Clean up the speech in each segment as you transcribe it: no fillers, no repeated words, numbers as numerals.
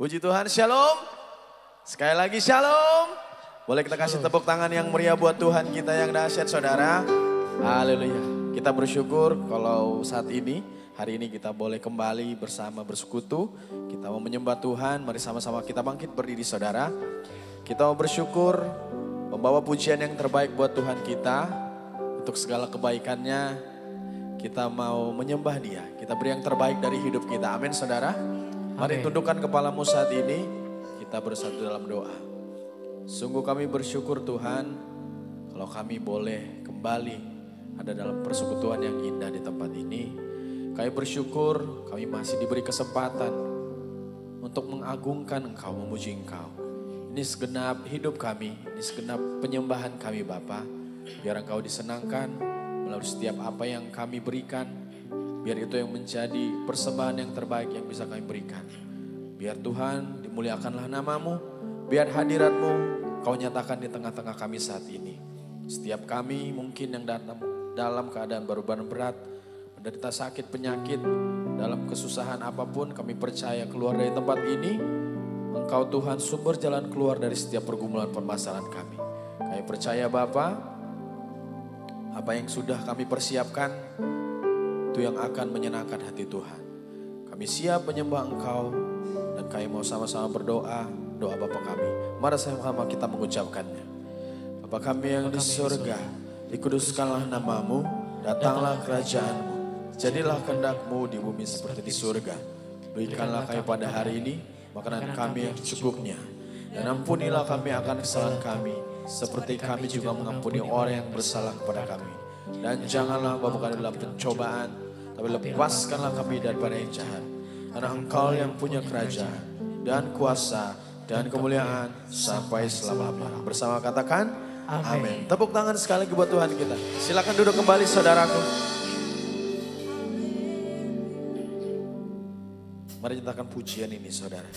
Puji Tuhan, shalom. Sekali lagi shalom. Boleh kita kasih tepuk tangan yang meriah buat Tuhan kita yang dahsyat saudara. Haleluya. Kita bersyukur kalau saat ini, hari ini kita boleh kembali bersama bersekutu. Kita mau menyembah Tuhan, mari sama-sama kita bangkit berdiri saudara. Kita mau bersyukur, membawa pujian yang terbaik buat Tuhan kita. Untuk segala kebaikannya, kita mau menyembah Dia. Kita beri yang terbaik dari hidup kita, amin saudara. Mari tundukkan kepalamu saat ini, kita bersatu dalam doa. Sungguh kami bersyukur Tuhan, kalau kami boleh kembali ada dalam persekutuan yang indah di tempat ini. Kami bersyukur, kami masih diberi kesempatan untuk mengagungkan Engkau, memuji Engkau. Ini segenap hidup kami, ini segenap penyembahan kami Bapa. Biar Engkau disenangkan melalui setiap apa yang kami berikan. Biar itu yang menjadi persembahan yang terbaik yang bisa kami berikan. Biar Tuhan dimuliakanlah namamu. Biar hadiratmu Kau nyatakan di tengah-tengah kami saat ini. Setiap kami mungkin yang datang dalam keadaan beban berat, menderita sakit penyakit, dalam kesusahan apapun kami percaya keluar dari tempat ini. Engkau Tuhan sumber jalan keluar dari setiap pergumulan permasalahan kami. Kami percaya Bapa, apa yang sudah kami persiapkan itu yang akan menyenangkan hati Tuhan. Kami siap menyembah Engkau dan kami mau sama-sama berdoa, doa Bapa kami. Mari sama-sama kita mengucapkannya. Bapa kami yang di surga, dikuduskanlah namamu, datanglah kerajaanmu, jadilah kehendak-Mu di bumi seperti di surga. Berikanlah kami pada hari ini makanan kami yang secukupnya, dan ampunilah kami akan kesalahan kami, seperti kami juga mengampuni orang yang bersalah kepada kami. Dan janganlah bawa kami dalam pencobaan, tapi lepaskanlah kami daripada yang jahat. Karena Engkau yang punya kerajaan dan kuasa dan kemuliaan sampai selama-lamanya. Bersama katakan amin. Tepuk tangan sekali lagi buat Tuhan kita. Silakan duduk kembali saudaraku. Mari ciptakan pujian ini saudara.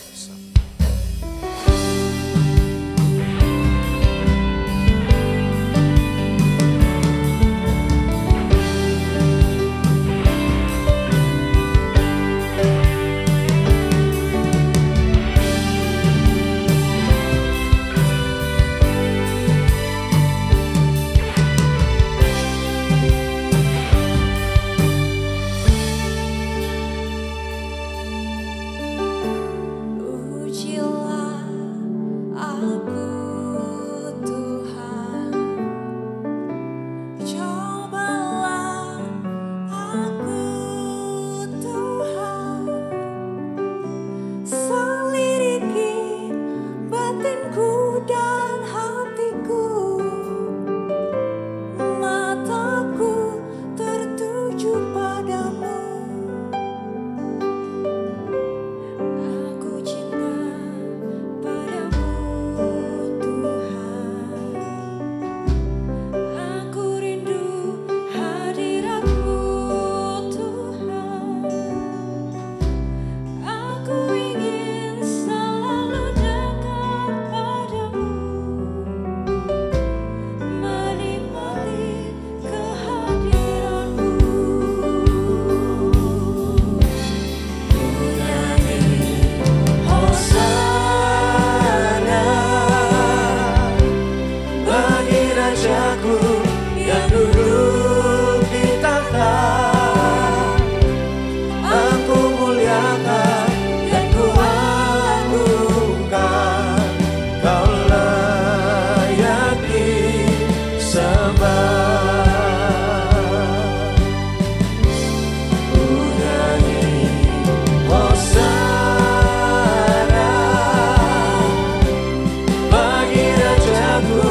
Bagi rajaku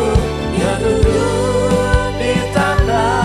yang duduk di tata.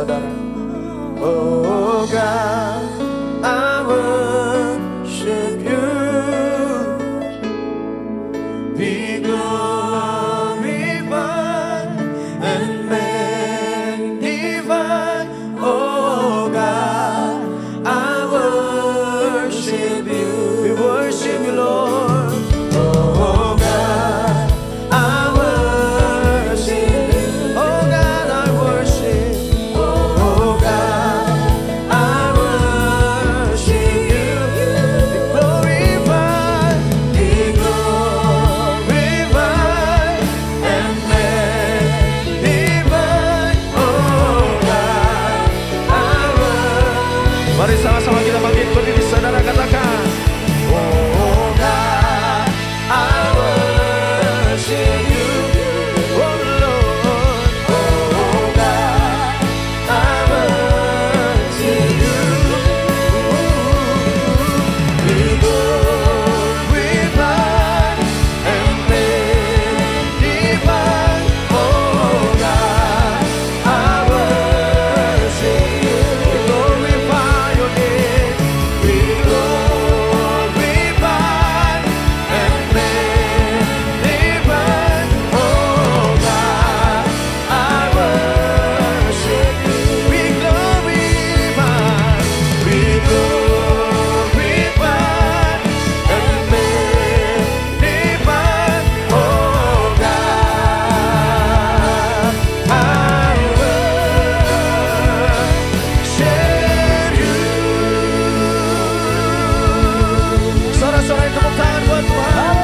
saudara. Oh God, I worship you. Be glorified and magnified. Oh God, I worship you. We worship you, Lord. Oh God, I worship you. Oh God, I worship. Oh God, I worship you. Be glorified, be glorified and magnified. Oh God, I worship. Mari sama-sama kita bangkit berdiri, saudara, katakan. Oh God, I worship you. Oh Lord, oh God, I worship you. Be glorified and magnified. Oh God, I worship you. We glorify your name. Be glorified and magnified. Oh God, I worship you. Be glorified, be glorified and magnified. Oh God, I worship you. Saudara-saudara, tepuk tangan buat Tuhan.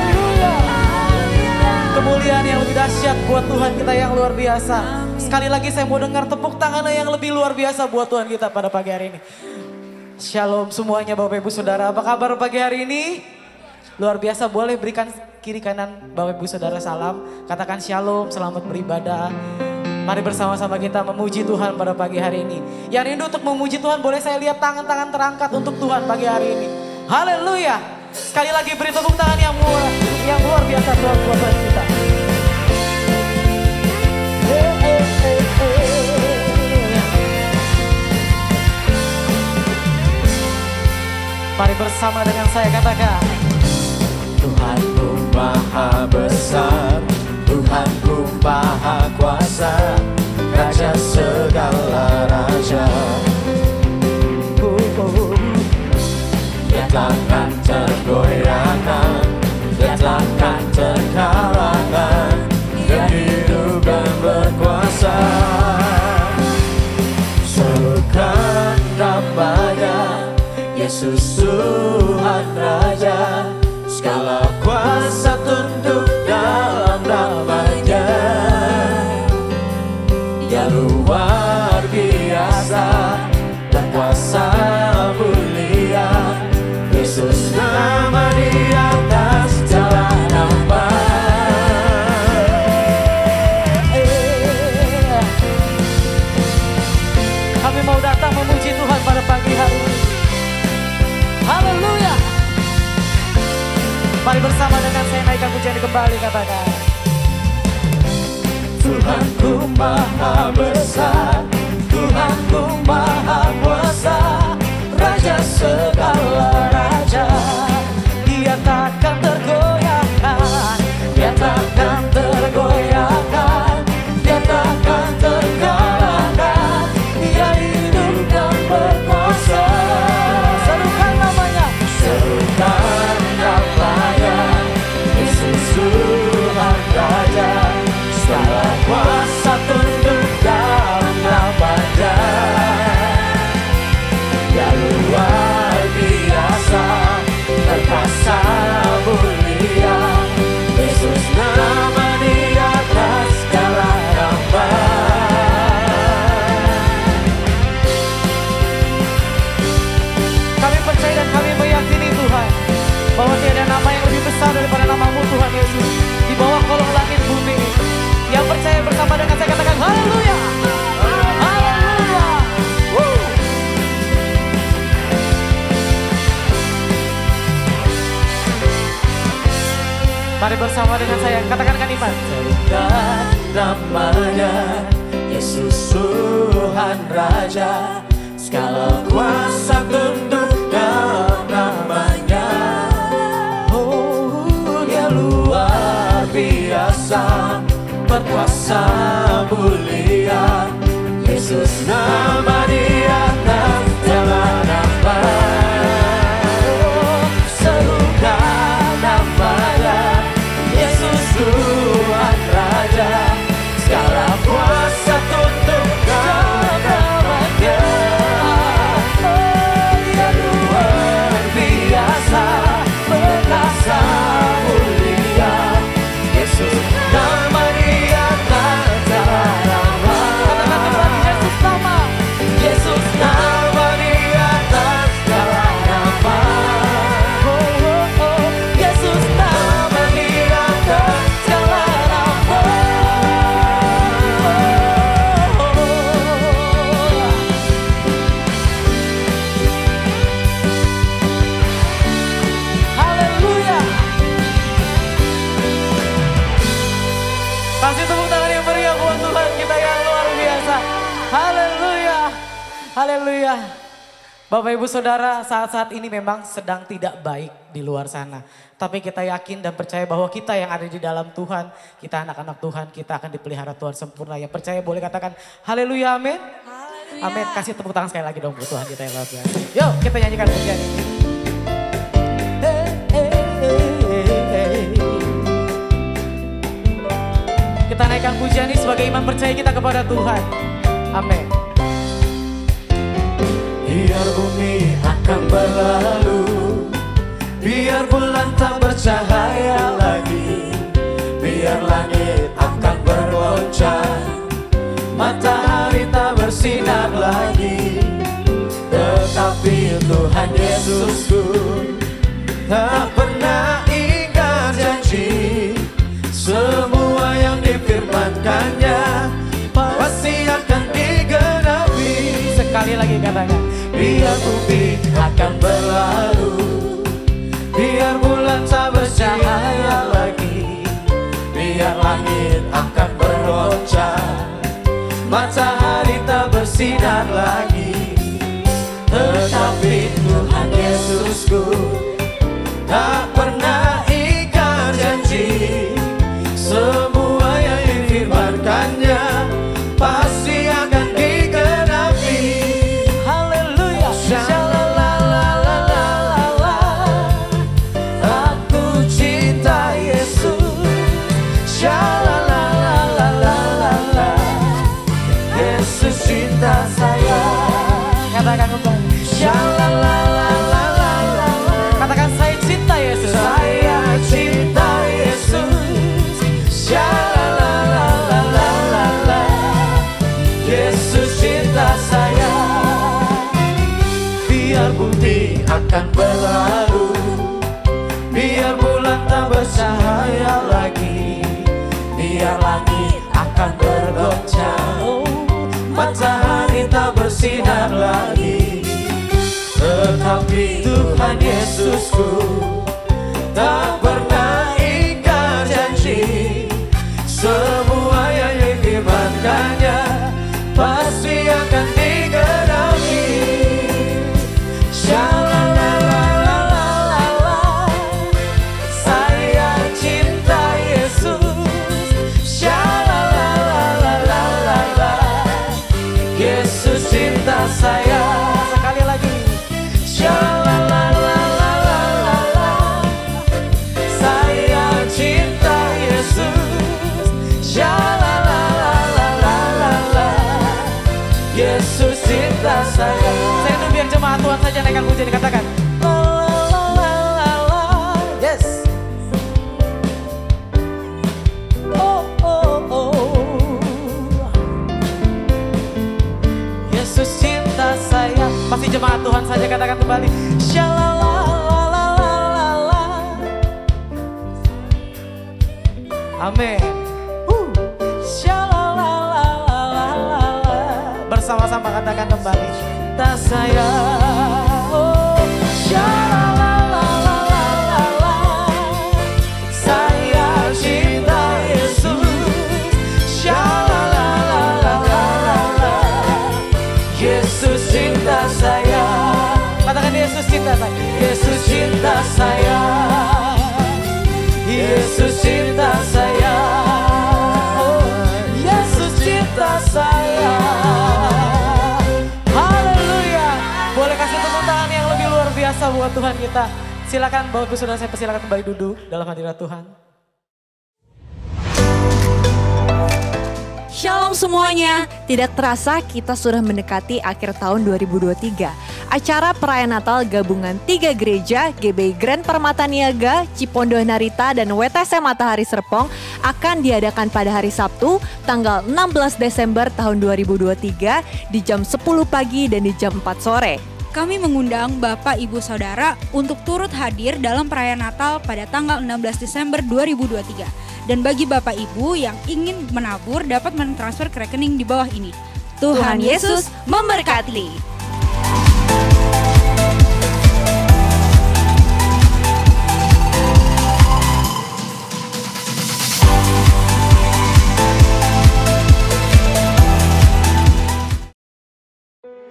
Kemuliaan yang lebih dahsyat buat Tuhan kita yang luar biasa. Sekali lagi saya mau dengar tepuk tangannya yang lebih luar biasa buat Tuhan kita pada pagi hari ini. Shalom semuanya Bapak Ibu Saudara. Apa kabar pagi hari ini? Luar biasa, boleh berikan kiri kanan Bapak Ibu Saudara salam. Katakan shalom, selamat beribadah. Mari bersama-sama kita memuji Tuhan pada pagi hari ini. Yang rindu untuk memuji Tuhan, boleh saya lihat tangan-tangan terangkat untuk Tuhan pagi hari ini. Haleluya. Sekali lagi beri tepuk tangan yang luar biasa buat Tuhan kita. Mari bersama dengan saya katakan. Tuhanku maha besar, Tuhanku maha kuasa, Raja segala raja. Dia takkan tergoyahkan, dia takkan terkalahkan, dia hidup dan berkuasa. Serukan namanya, Yesus Tuhan Raja, segala kuasa tunduk dalam namanya. Dia luar biasa dan kuasa mulia, Yesus nama di atas segala nama. Kami mau datang memuji Tuhan pada pagi hari ini. Haleluya. Mari bersama dengan saya naikkan pujian kembali, katakan. Tuhanku maha besar, Tuhanku maha kuasa, Raja segala raja. Dia takkan tergoyahkan, Dia takkan tergoyahkan, dia takkan terkalahkan, dia hidup dan berkuasa. serukan namanya. Serukan namanya, Yesus Tuhan Raja, segala kuasa tunduk dalam namanya. Dia luar biasa, perkasa mulia, Yesus nama di atas segala nama. Kami percaya dan kami meyakini Tuhan, bahwa tiada nama yang lebih besar daripada namamu Tuhan Yesus, di bawah kolong langit bumi. Yang percaya bersama dengan saya katakan haleluya. Haleluya. Mari bersama dengan saya katakan iman. Serukan namanya, Yesus Tuhan Tuhan Raja, segala kuasa tunduk dalam namanya. Oh, dia luar biasa, berkuasa mulia. Yesus nama di atas segala nama. Serukan namanya, Yesus Tuhan Raja, segala kuasa tunduk dalam namanya. Oh, dia luar biasa, berkuasa mulia. Yesus nama di atas segala nama. Yesus nama di atas segala nama. Oh, oh, oh. Yesus nama di atas segala nama. Haleluya. Kasih tepuk tangan yang meriah buat Tuhan kita yang luar biasa. Haleluya. Haleluya. Bapak Ibu Saudara, saat-saat ini memang sedang tidak baik di luar sana. Tapi kita yakin dan percaya bahwa kita yang ada di dalam Tuhan, kita anak-anak Tuhan, kita akan dipelihara Tuhan sempurna. Yang percaya boleh katakan haleluya, amin. Amin. Kasih tepuk tangan sekali lagi dong buat Tuhan kita yang luar biasa. Yuk kita nyanyikan pujian ini. Kita naikkan pujian ini sebagai iman percaya kita kepada Tuhan. Amin. Biar bumi akan berlalu, biar bulan tak bercahaya lagi, biar langit akan bergoncang, matahari tak bersinar lagi. Tetapi Tuhan Yesusku tak pernah ingkar janji. Semua yang difirmankannya pasti akan digenapi. Sekali lagi katakan. Biar bumi akan berlalu, biar bulan tak bercahaya lagi, biar langit akan bergoncang, matahari tak bersinar lagi. Tetapi Tuhan Yesusku tak pernah ingkar janji. Semua yang difirmankannya pasti akan digenapi. Haleluya. Shalalalalala, aku cinta Yesus. Shalalalalala, Yesus cinta saya. Katakan kembali. Shalalalalala, Katakan saya cinta Yesus. saya cinta Yesus. Shalalalalala, Yesus cinta saya. Biar bumi akan berlalu, biar bulan tak bercahaya lagi, biar langit akan bergoncang, matahari tak bersinar lagi. Tetapi Tuhan Yesusku tak pernah ingkar janji. Semua yang difirmankannya pasti akan digenapi. Shalalalalala, saya cinta Yesus. Shalalalalala, Yesus cinta saya. Sekali lagi. Shalalalalala, saya cinta Yesus. Shalalalalala, Yesus cinta saya. Saya itu biar jemaat Tuhan saja naikkan pujian dikatakan. Yes. Oh, oh, oh. Yesus cinta saya. Masih jemaat Tuhan saja katakan kembali. Shalalalalala. Amin. Shalalalalala. Bersama-sama katakan kembali. Tak saya. Oh, shalalalalala. Saya cinta Yesus. Shalalalalala. Yesus cinta saya. Katakan Yesus cinta saya. Yesus cinta saya. Yesus cinta saya. Oh, Yesus cinta saya. Haleluya. Boleh kasih tepuk tangan yang lebih luar biasa buat Tuhan kita. Silakan Bapak Ibu Saudara saya persilakan kembali duduk dalam hadirat Tuhan. Shalom semuanya, tidak terasa kita sudah mendekati akhir tahun 2023. Acara perayaan Natal gabungan 3 gereja, GBI Grand Permata Niaga, Cipondoh Narita, dan WTC Matahari Serpong akan diadakan pada hari Sabtu, tanggal 16 Desember tahun 2023 di jam 10 pagi dan di jam 4 sore. Kami mengundang Bapak Ibu Saudara untuk turut hadir dalam perayaan Natal pada tanggal 16 Desember 2023. Dan bagi Bapak Ibu yang ingin menabur dapat mentransfer ke rekening di bawah ini. Tuhan Yesus memberkati.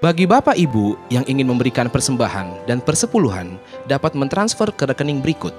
Bagi Bapak Ibu yang ingin memberikan persembahan dan persepuluhan dapat mentransfer ke rekening berikut.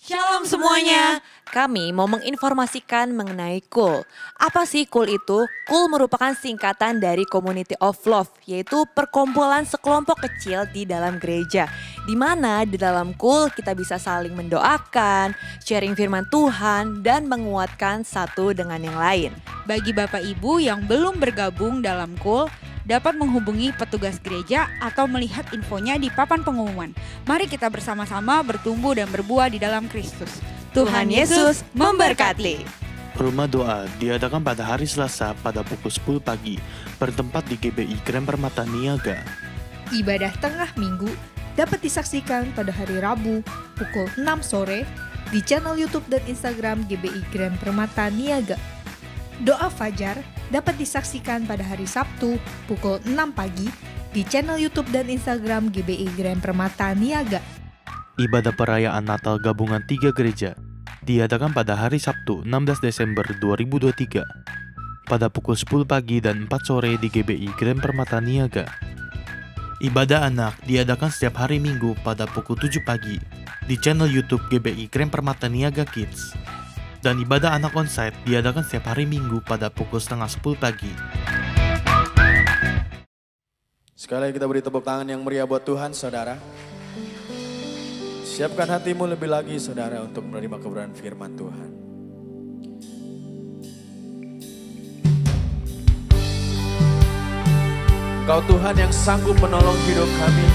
Shalom semuanya. Kami mau menginformasikan mengenai KUL. Apa sih KUL itu? KUL merupakan singkatan dari Community of Love, yaitu perkumpulan sekelompok kecil di dalam gereja. Di mana di dalam KUL kita bisa saling mendoakan, sharing firman Tuhan, dan menguatkan satu dengan yang lain. Bagi Bapak Ibu yang belum bergabung dalam KUL, dapat menghubungi petugas gereja atau melihat infonya di papan pengumuman. Mari kita bersama-sama bertumbuh dan berbuah di dalam Kristus. Tuhan Yesus memberkati. Rumah doa diadakan pada hari Selasa pada pukul 10 pagi, bertempat di GBI Grand Permata Niaga. Ibadah tengah minggu dapat disaksikan pada hari Rabu pukul 6 sore di channel YouTube dan Instagram GBI Grand Permata Niaga. Doa Fajar dapat disaksikan pada hari Sabtu pukul 6 pagi di channel YouTube dan Instagram GBI Grand Permata Niaga. Ibadah perayaan Natal gabungan 3 gereja diadakan pada hari Sabtu 16 Desember 2023 pada pukul 10 pagi dan 4 sore di GBI Grand Permata Niaga. Ibadah anak diadakan setiap hari Minggu pada pukul 7 pagi di channel YouTube GBI Grand Permata Niaga Kids. Dan ibadah anak onsite diadakan setiap hari Minggu pada pukul setengah 10 pagi. Sekali lagi kita beri tepuk tangan yang meriah buat Tuhan, saudara. Siapkan hatimu lebih lagi, saudara, untuk menerima kebenaran firman Tuhan. Engkau Tuhan yang sanggup menolong hidup kami.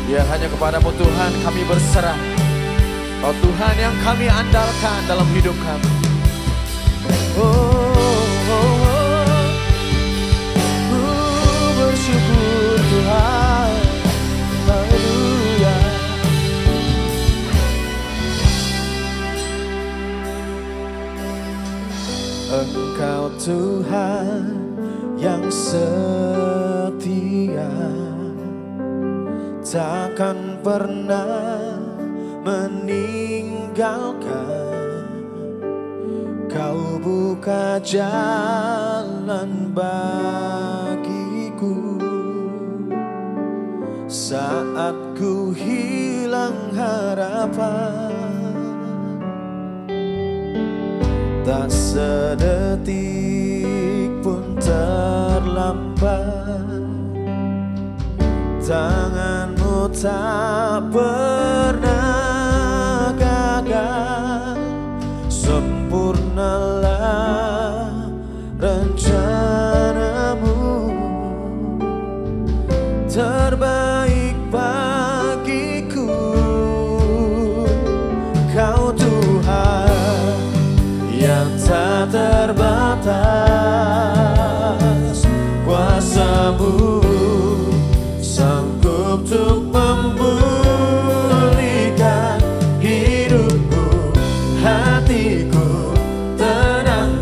Ya, hanya kepadamu Tuhan kami berserah. Engkau Tuhan yang kami andalkan dalam hidup kami. Bersyukur Tuhan. Haleluya. Engkau Tuhan yang setia, takkan pernah meninggalkan. Kau buka jalan bagiku saat ku hilang harapan. Tak sedetik pun terlambat, tanganmu tak pernah gagal. Sempurnalah rencanamu, terbaik bagiku. Kau Tuhan yang tak terbatas, kuasa-Mu sanggup untuk memulihkan hidupku, hatiku tenang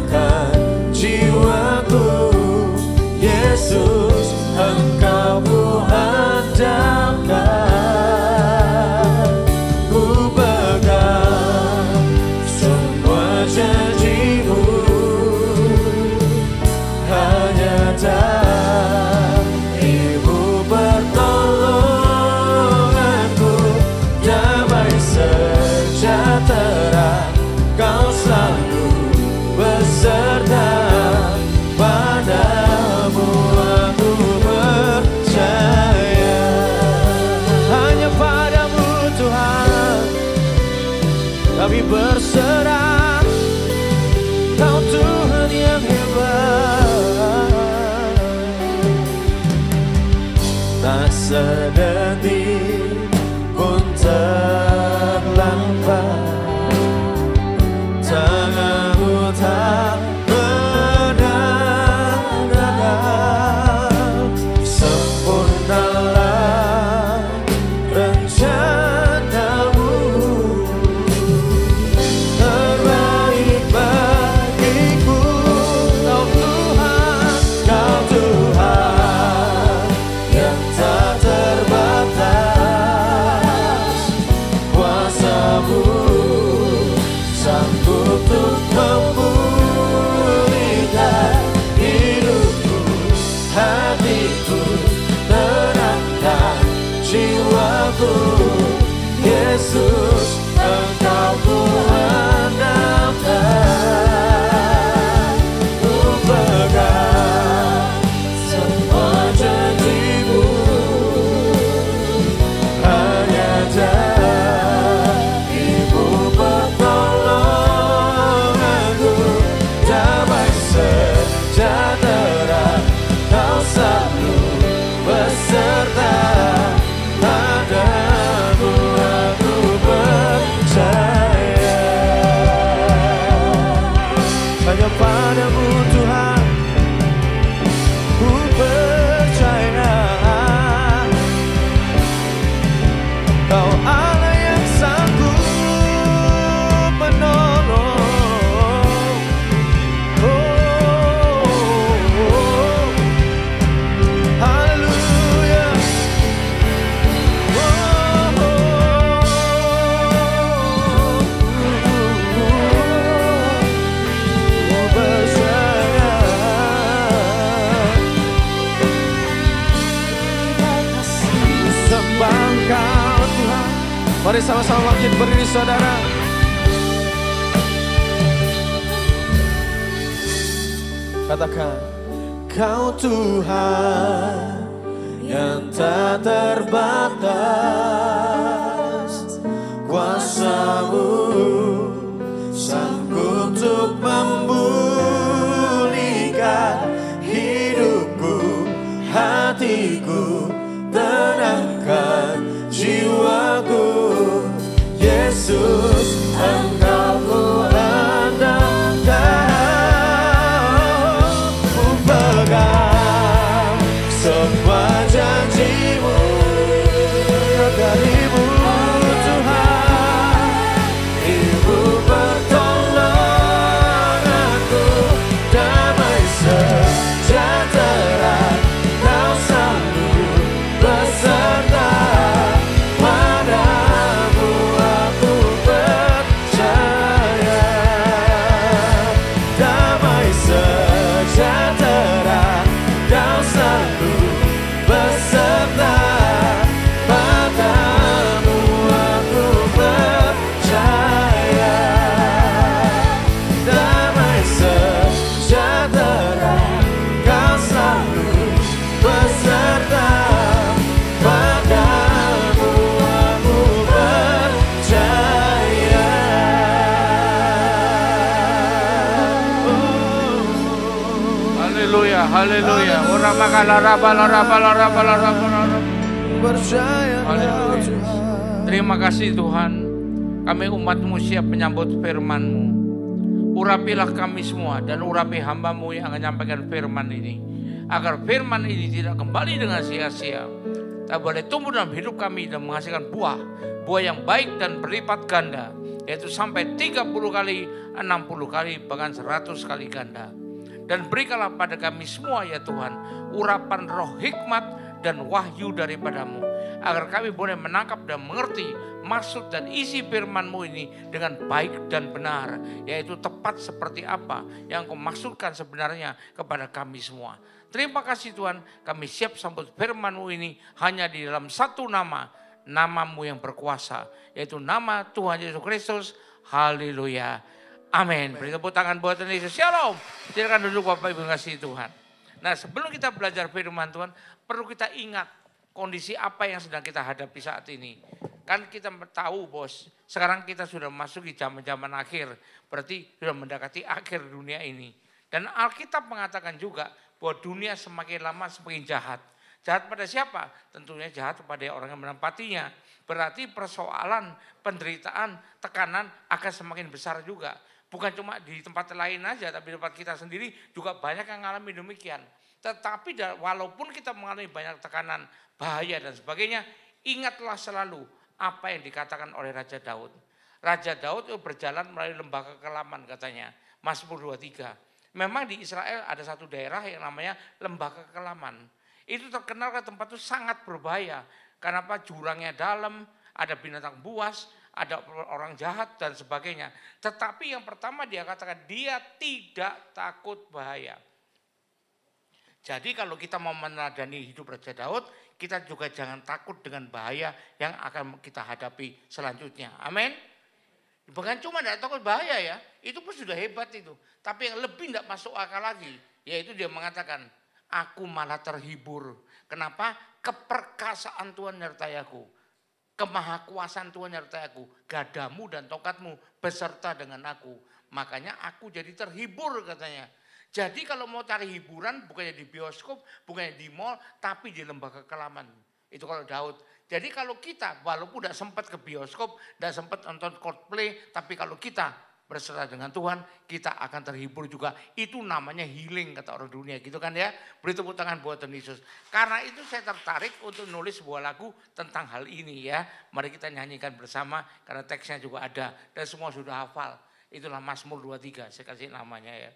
Padamu Tuhan ku percaya, Kau Allah yang sanggup menolong. Haleluya. Ku percaya. Sembah Engkau Tuhan. Mari sama-sama bangkit berdiri saudara. Katakan, Kau Tuhan yang tak terbatas, kuasa-Mu sanggup untuk memulihkan hidupku, hatiku, tenangkan jiwaku. Yesus, Engkau ku andalkan, ku pegang semua janji-Mu dari-Mu Tuhan. Ibu pertolonganku, damai sejahtera, Kau selalu beserta. Padamu aku percaya, damai sejahtera, Kau selalu beserta. Padamu aku percaya, damai sejahtera, Kau selalu beserta. Padamu aku percaya. Haleluya, haleluya. Ora makala raba raba raba raba. Percaya Haleluya. Tuhan. Terima kasih Tuhan. Kami umat-Mu siap menyambut firman-Mu. Urapilah kami semua dan urapi hamba-Mu yang akan menyampaikan firman ini. Agar firman ini tidak kembali dengan sia-sia. Tak boleh tumbuh dalam hidup kami dan menghasilkan buah. Buah yang baik dan berlipat ganda. Yaitu sampai 30 kali, 60 kali, bahkan 100 kali ganda. Dan berikanlah pada kami semua ya Tuhan, urapan roh hikmat dan wahyu daripada-Mu. Agar kami boleh menangkap dan mengerti maksud dan isi firman-Mu ini dengan baik dan benar. Yaitu tepat seperti apa yang Kau maksudkan sebenarnya kepada kami semua. Terima kasih Tuhan, kami siap sambut firman-Mu ini hanya di dalam satu nama. Nama-Mu yang berkuasa, yaitu nama Tuhan Yesus Kristus. Haleluya. Amin. Beri tepuk tangan buat Tuhan Yesus. Shalom. Silakan duduk Bapak Ibu kasih Tuhan. Nah, sebelum kita belajar firman Tuhan, perlu kita ingat kondisi apa yang sedang kita hadapi saat ini. Kan kita tahu bos, sekarang kita sudah masuk di zaman-zaman akhir. Berarti sudah mendekati akhir dunia ini. Dan Alkitab mengatakan juga bahwa dunia semakin lama semakin jahat. Jahat pada siapa? Tentunya jahat kepada orang yang menempatinya. Berarti persoalan, penderitaan, tekanan akan semakin besar juga. Bukan cuma di tempat lain aja, tapi di tempat kita sendiri juga banyak yang mengalami demikian. Tetapi walaupun kita mengalami banyak tekanan, bahaya dan sebagainya, ingatlah selalu apa yang dikatakan oleh Raja Daud. Raja Daud itu berjalan melalui lembah kekelaman katanya, Mazmur 23. Memang di Israel ada satu daerah yang namanya lembah kekelaman. Itu terkenal ke tempat itu sangat berbahaya. Karena apa? Jurangnya dalam, ada binatang buas, ada orang jahat dan sebagainya. Tetapi yang pertama dia katakan, dia tidak takut bahaya. Jadi kalau kita mau meneladani hidup Raja Daud, kita juga jangan takut dengan bahaya yang akan kita hadapi selanjutnya. Amin. Bukan cuma tidak takut bahaya ya, itu pun sudah hebat itu. Tapi yang lebih tidak masuk akal lagi, yaitu dia mengatakan, aku malah terhibur. Kenapa? Keperkasaan Tuhan menyertai aku. Kemahakuasaan Tuhan menyertai aku. Gadamu dan tongkatmu beserta dengan aku. Makanya aku jadi terhibur katanya. Jadi kalau mau cari hiburan bukannya di bioskop, bukannya di mall, tapi di lembah kekelaman. Itu kalau Daud. Jadi kalau kita walaupun tidak sempat ke bioskop, tidak sempat nonton Coldplay, tapi kalau kita berserta dengan Tuhan, kita akan terhibur juga. Itu namanya healing kata orang dunia gitu kan ya. Beri tepuk tangan buat Tuhan Yesus. Karena itu saya tertarik untuk nulis sebuah lagu tentang hal ini ya. Mari kita nyanyikan bersama karena teksnya juga ada dan semua sudah hafal. Itulah Mazmur 23, saya kasih namanya ya.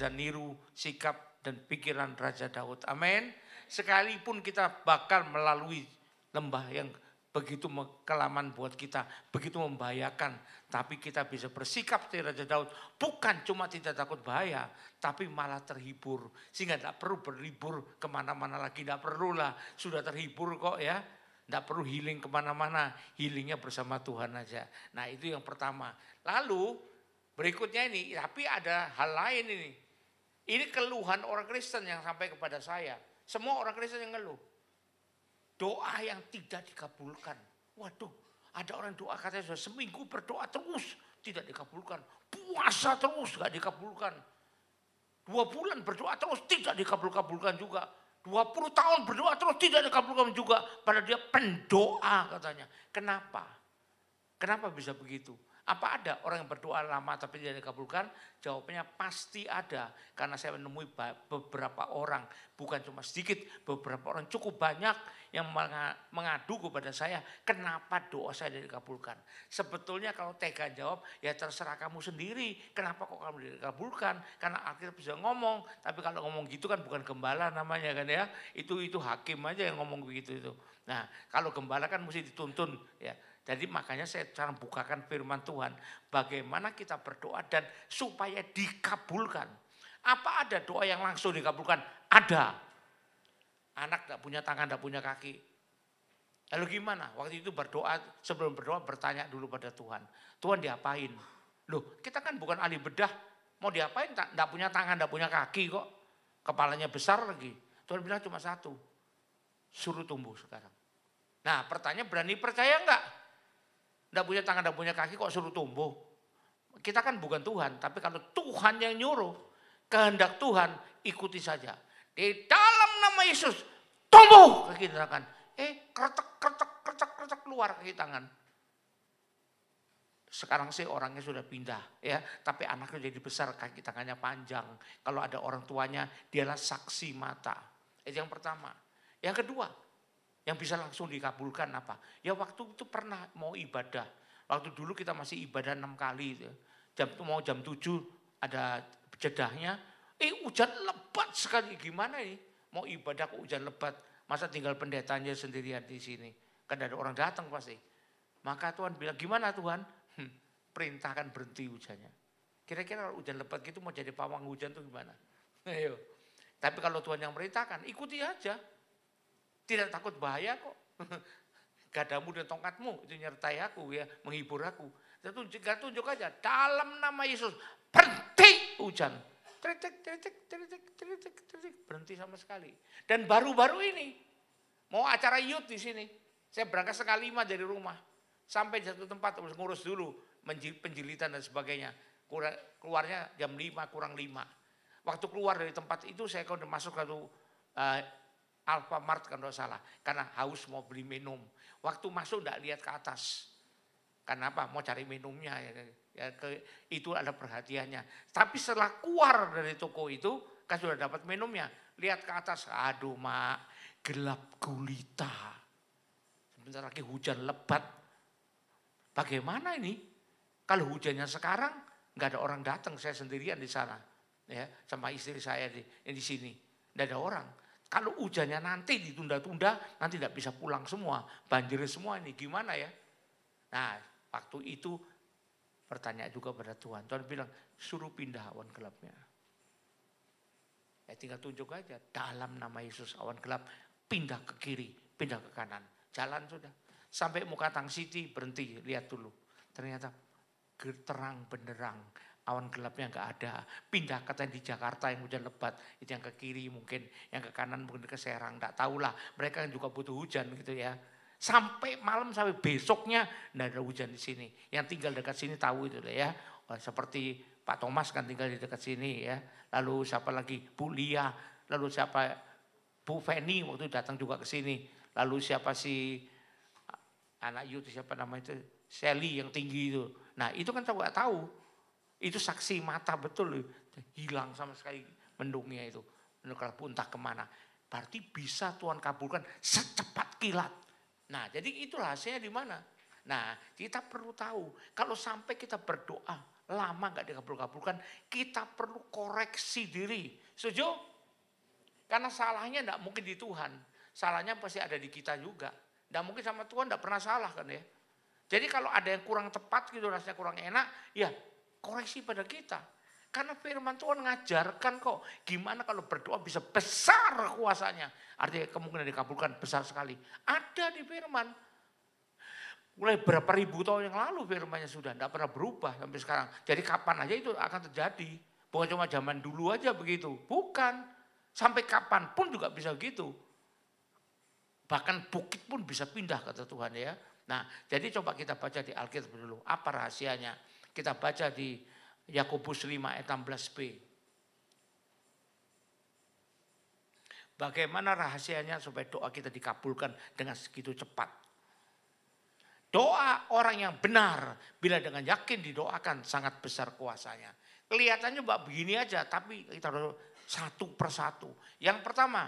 bisa niru sikap dan pikiran Raja Daud. Amin. Sekalipun kita bakal melalui lembah yang begitu kelaman buat kita, begitu membahayakan. Tapi kita bisa bersikap seperti Raja Daud. Bukan cuma tidak takut bahaya, tapi malah terhibur. Sehingga tidak perlu berlibur kemana-mana lagi, tidak perlulah. Sudah terhibur kok ya. Tidak perlu healing kemana-mana, healingnya bersama Tuhan aja. Nah itu yang pertama. Lalu berikutnya ini, tapi ada hal lain ini. Ini keluhan orang Kristen yang sampai kepada saya. Semua orang Kristen yang ngeluh. Doa yang tidak dikabulkan. Waduh, ada orang doa katanya sudah seminggu berdoa terus tidak dikabulkan. Puasa terus gak dikabulkan. 2 bulan berdoa terus tidak dikabulkan juga. 20 tahun berdoa terus tidak dikabulkan juga. Padahal dia pendoa katanya. Kenapa? Kenapa bisa begitu? Apa ada orang yang berdoa lama tapi tidak dikabulkan? Jawabannya pasti ada. Karena saya menemui beberapa orang, bukan cuma sedikit, beberapa orang cukup banyak yang mengadu kepada saya, kenapa doa saya tidak dikabulkan? Sebetulnya kalau tega jawab, ya terserah kamu sendiri. Kenapa kok kamu tidak dikabulkan? Karena akhirnya bisa ngomong, tapi kalau ngomong gitu kan bukan gembala namanya kan ya. Itu hakim aja yang ngomong begitu itu. Nah, kalau gembala kan mesti dituntun ya. Jadi makanya saya sekarang bukakan firman Tuhan. Bagaimana kita berdoa dan supaya dikabulkan. Apa ada doa yang langsung dikabulkan? Ada. Anak tidak punya tangan, tidak punya kaki. Lalu gimana? Waktu itu berdoa, sebelum berdoa bertanya dulu pada Tuhan. Tuhan diapain? Loh kita kan bukan ahli bedah. Mau diapain? Tidak punya tangan, tidak punya kaki kok. Kepalanya besar lagi. Tuhan bilang cuma satu. Suruh tumbuh sekarang. Nah pertanyaan berani percaya enggak? Tidak punya tangan, tidak punya kaki kok suruh tumbuh. Kita kan bukan Tuhan, tapi kalau Tuhan yang nyuruh, kehendak Tuhan ikuti saja. Di dalam nama Yesus, tumbuh kaki tangan. Kretek keluar kaki tangan. Sekarang sih orangnya sudah pindah ya, tapi anaknya jadi besar, kaki tangannya panjang. Kalau ada orang tuanya, dialah saksi mata. Itu yang pertama. Yang kedua, yang bisa langsung dikabulkan apa? Ya waktu itu pernah mau ibadah. Waktu dulu kita masih ibadah 6 kali. Mau jam 7 ada jedahnya. Hujan lebat sekali. Gimana ini? Mau ibadah kok hujan lebat. Masa tinggal pendetanya sendirian di sini. Kan ada orang datang pasti. Maka Tuhan bilang, gimana Tuhan? Perintahkan berhenti hujannya. Kira-kira kalau hujan lebat gitu mau jadi pawang hujan tuh gimana? Ayo. Tapi kalau Tuhan yang perintahkan, ikuti aja. Tidak takut bahaya kok. Gadamu dan tongkatmu itu nyertai aku ya, menghibur aku. Tunjuk aja dalam nama Yesus berhenti hujan. Berhenti sama sekali. Dan baru-baru ini mau acara youth di sini. Saya berangkat 1:30 dari rumah. Sampai satu tempat harus ngurus dulu penjilitan dan sebagainya. Keluarnya jam 5 kurang 5. Waktu keluar dari tempat itu saya udah masuk ke Alfamart kan tidak salah, karena haus mau beli minum. Waktu masuk tidak lihat ke atas, karena apa? Mau cari minumnya, itu ada perhatiannya. Tapi setelah keluar dari toko itu, kan sudah dapat minumnya, lihat ke atas, aduh mak, gelap gulita. Sebentar lagi hujan lebat. Bagaimana ini? Kalau hujannya sekarang, nggak ada orang datang, saya sendirian di sana, ya, sama istri saya di sini, nggak ada orang. Kalau hujannya nanti ditunda-tunda, nanti tidak bisa pulang semua. Banjir semua ini gimana ya? Nah waktu itu bertanya juga pada Tuhan. Tuhan bilang suruh pindah awan gelapnya. Ya tinggal tunjuk aja. Dalam nama Yesus awan gelap pindah ke kiri, pindah ke kanan. Jalan sudah. Sampai muka Tang City berhenti, lihat dulu. Ternyata terang benderang. Awan gelapnya nggak ada, pindah katanya di Jakarta yang hujan lebat, itu yang ke kiri mungkin, yang ke kanan mungkin ke Serang, nggak tahulah. Mereka juga butuh hujan gitu ya. Sampai malam sampai besoknya nggak ada hujan di sini. Yang tinggal dekat sini tahu itu ya. Seperti Pak Thomas kan tinggal di dekat sini ya. Lalu siapa lagi? Bu Lia, lalu siapa? Bu Feni waktu datang juga ke sini. Lalu siapa si anak youth siapa nama itu? Sally yang tinggi itu. Nah itu kan saya nggak tahu. Itu saksi mata betul, hilang sama sekali mendungnya itu. Kalau entah kemana. Berarti bisa Tuhan kabulkan secepat kilat. Nah jadi itulah hasilnya di mana. Nah kita perlu tahu, kalau sampai kita berdoa lama nggak dikabul-kabulkan, kita perlu koreksi diri. Setuju? Karena salahnya nggak mungkin di Tuhan. Salahnya pasti ada di kita juga. Nggak mungkin sama Tuhan nggak pernah salah kan ya. Jadi kalau ada yang kurang tepat gitu, rasanya kurang enak, ya koreksi pada kita. Karena firman Tuhan ngajarkan kok gimana kalau berdoa bisa besar kuasanya. Artinya kemungkinan dikabulkan besar sekali. Ada di firman. Mulai berapa ribu tahun yang lalu firmannya sudah tidak pernah berubah sampai sekarang. Jadi kapan aja itu akan terjadi. Bukan cuma zaman dulu aja begitu. Bukan. Sampai kapan pun juga bisa gitu. Bahkan bukit pun bisa pindah kata Tuhan ya. Nah jadi coba kita baca di Alkitab dulu. Apa rahasianya? Kita baca di Yakobus 5 ayat 16b. Bagaimana rahasianya supaya doa kita dikabulkan dengan segitu cepat? Doa orang yang benar bila dengan yakin didoakan sangat besar kuasanya. Kelihatannya begini aja tapi kita harus satu persatu. Yang pertama,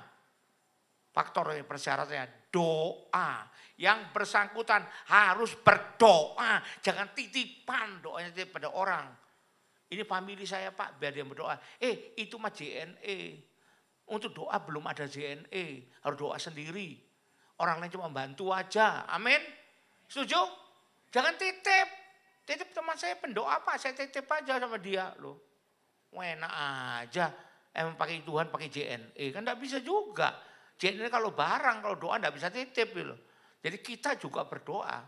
faktor persyaratannya doa. Yang bersangkutan harus berdoa. Jangan titipan doanya pada orang. Ini famili saya Pak, biar dia berdoa. Itu mah JNE. Untuk doa belum ada JNE. Harus doa sendiri. Orang lain cuma bantu aja. Amin. Setuju? Jangan titip. Titip teman saya pendoa Pak, saya titip aja sama dia loh. Enak aja. Emang pakai Tuhan pakai JNE. Kan enggak bisa juga. JNE kalau barang, kalau doa enggak bisa titip loh. Jadi kita juga berdoa.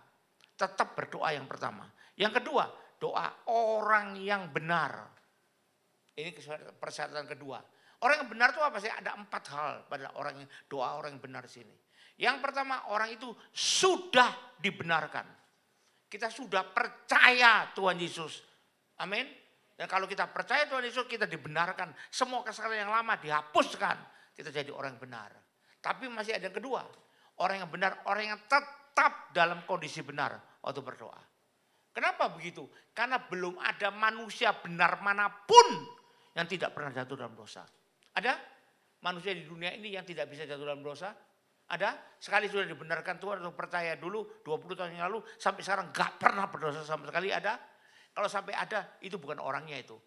Tetap berdoa yang pertama. Yang kedua, doa orang yang benar. Ini persyaratan kedua. Orang yang benar itu apa sih? Ada 4 hal pada doa orang yang benar sini. Yang pertama, orang itu sudah dibenarkan. Kita sudah percaya Tuhan Yesus. Amin. Dan kalau kita percaya Tuhan Yesus, kita dibenarkan. Semua kesalahan yang lama dihapuskan. Kita jadi orang yang benar. Tapi masih ada yang kedua. Orang yang benar, orang yang tetap dalam kondisi benar waktu berdoa. Kenapa begitu? Karena belum ada manusia benar manapun yang tidak pernah jatuh dalam dosa. Ada manusia di dunia ini yang tidak bisa jatuh dalam dosa? Ada? Sekali sudah dibenarkan Tuhan atau percaya dulu 20 tahun yang lalu sampai sekarang gak pernah berdosa sama sekali, ada? Kalau sampai ada, itu bukan orangnya itu.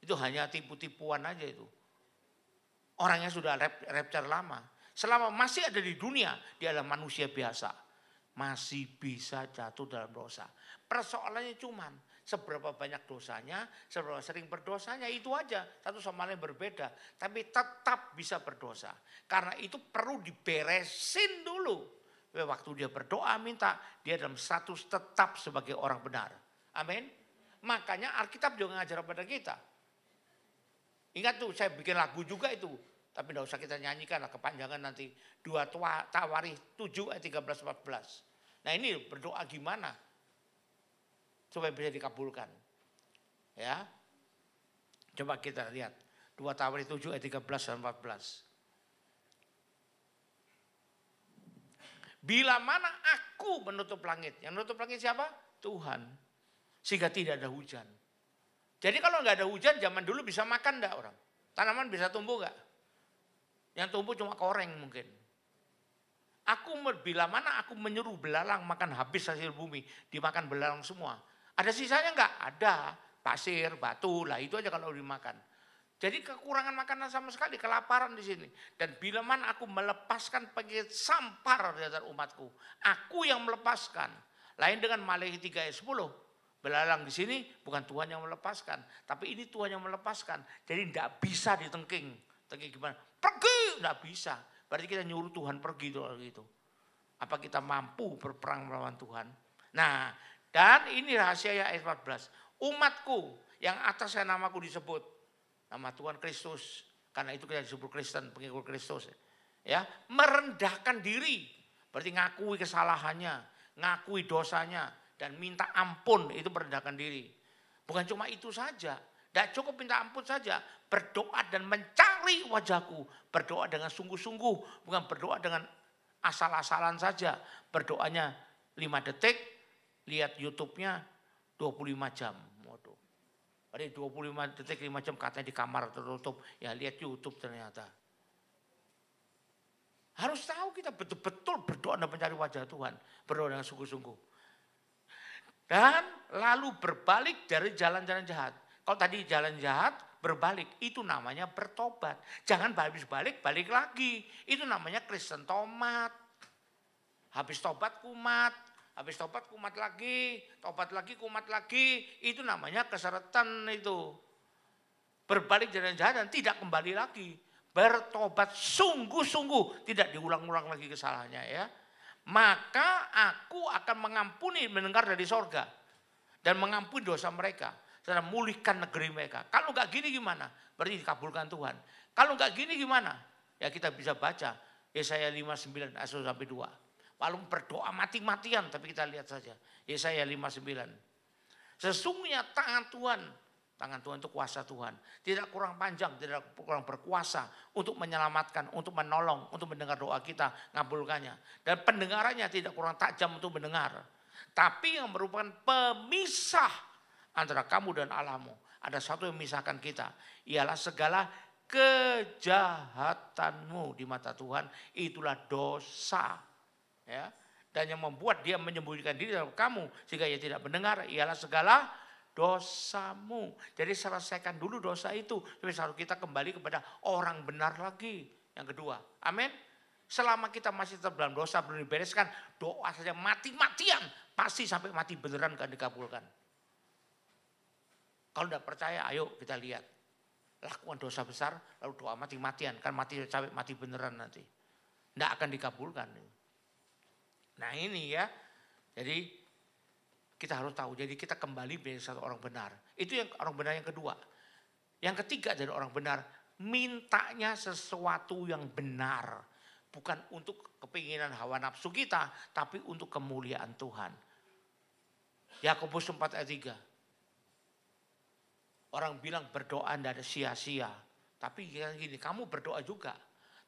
Itu hanya tipu-tipuan aja itu. Orangnya sudah rapture lama. Selama masih ada di dunia, dia adalah manusia biasa. Masih bisa jatuh dalam dosa. Persoalannya cuman seberapa banyak dosanya, seberapa sering berdosanya, itu aja. Satu sama lain berbeda. Tapi tetap bisa berdosa. Karena itu perlu diberesin dulu. Waktu dia berdoa minta, dia dalam status tetap sebagai orang benar. Amin. Makanya Alkitab juga ngajar pada kita. Ingat tuh, saya bikin lagu juga itu. Tapi tidak usah kita nyanyikan lah, kepanjangan nanti. 2 Tawarikh 7 ayat 13-14. Nah ini berdoa gimana supaya bisa dikabulkan. Ya. Coba kita lihat. 2 Tawarikh 7 ayat 13 dan 14. Bila mana aku menutup langit. Yang menutup langit siapa? Tuhan. Sehingga tidak ada hujan. Jadi kalau nggak ada hujan zaman dulu bisa makan enggak orang? Tanaman bisa tumbuh enggak? Yang tumbuh cuma koreng mungkin. Bila mana aku menyuruh belalang makan habis hasil bumi. Dimakan belalang semua. Ada sisanya enggak? Ada. Pasir, batu, lah itu aja kalau dimakan. Jadi kekurangan makanan sama sekali, kelaparan di sini. Dan bila mana aku melepaskan penyakit sampar di antara umatku. Aku yang melepaskan. Lain dengan Maleakhi 3 ayat 10. Belalang di sini bukan Tuhan yang melepaskan. Tapi ini Tuhan yang melepaskan. Jadi tidak bisa ditengking. Tengking gimana? Pergi! Tidak bisa. Berarti kita nyuruh Tuhan pergi gitu. Apa kita mampu berperang melawan Tuhan? Nah, dan ini rahasia ayat 14. Umatku yang atasnya namaku disebut. Nama Tuhan Kristus. Karena itu kita disebut Kristen, pengikut Kristus. Ya, merendahkan diri. Berarti ngakui kesalahannya, ngakui dosanya. Dan minta ampun, itu merendahkan diri. Bukan cuma itu saja. Tidak cukup minta ampun saja. Berdoa dan mencari wajahku. Berdoa dengan sungguh-sungguh. Bukan berdoa dengan asal-asalan saja. Berdoanya 5 detik. Lihat YouTube-nya 25 jam. Waduh. Berarti 25 detik 5 jam katanya di kamar tertutup. Ya lihat YouTube ternyata. Harus tahu kita betul-betul berdoa dan mencari wajah Tuhan. Berdoa dengan sungguh-sungguh. Dan lalu berbalik dari jalan-jalan jahat. Kalau tadi jalan jahat, berbalik. Itu namanya bertobat. Jangan habis balik lagi. Itu namanya Kristen tomat. Habis tobat kumat. Habis tobat kumat lagi. Tobat lagi kumat lagi. Itu namanya keseretan itu. Berbalik jalan jahat dan tidak kembali lagi. Bertobat sungguh-sungguh. Tidak diulang-ulang lagi kesalahannya ya. Maka aku akan mengampuni, mendengar dari sorga. Dan mengampuni dosa mereka. Dan memulihkan negeri mereka. Kalau enggak gini gimana? Berarti dikabulkan Tuhan. Kalau enggak gini gimana? Ya kita bisa baca. Yesaya 59 ayat 1-2. Walaupun berdoa mati-matian. Tapi kita lihat saja. Yesaya 59. Sesungguhnya tangan Tuhan itu kuasa Tuhan. Tidak kurang panjang, tidak kurang berkuasa untuk menyelamatkan, untuk menolong, untuk mendengar doa kita, ngabulkannya. Dan pendengarannya tidak kurang tajam untuk mendengar. Tapi yang merupakan pemisah antara kamu dan Allahmu. Ada satu yang memisahkan kita. Ialah segala kejahatanmu di mata Tuhan. Itulah dosa. Ya. Dan yang membuat dia menyembunyikan diri dari kamu. Sehingga ia tidak mendengar. Ialah segala dosamu. Jadi selesaikan dulu dosa itu. Tapi harus kita kembali kepada orang benar lagi. Yang kedua. Amin. Selama kita masih tetap dalam dosa belum dibereskan. Doa saja mati-matian. Pasti sampai mati beneran akan dikabulkan. Kalau tidak percaya ayo kita lihat. Lakukan dosa besar lalu doa mati-matian. Kan mati sampai mati beneran nanti. Tidak akan dikabulkan. Nah ini ya. Jadi kita harus tahu, jadi kita kembali menjadi satu orang benar. Itu yang orang benar yang kedua. Yang ketiga dari orang benar, mintanya sesuatu yang benar. Bukan untuk kepinginan hawa nafsu kita, tapi untuk kemuliaan Tuhan. Yakobus 4 ayat 3. Orang bilang berdoa tidak ada sia-sia. Tapi gini, kamu berdoa juga.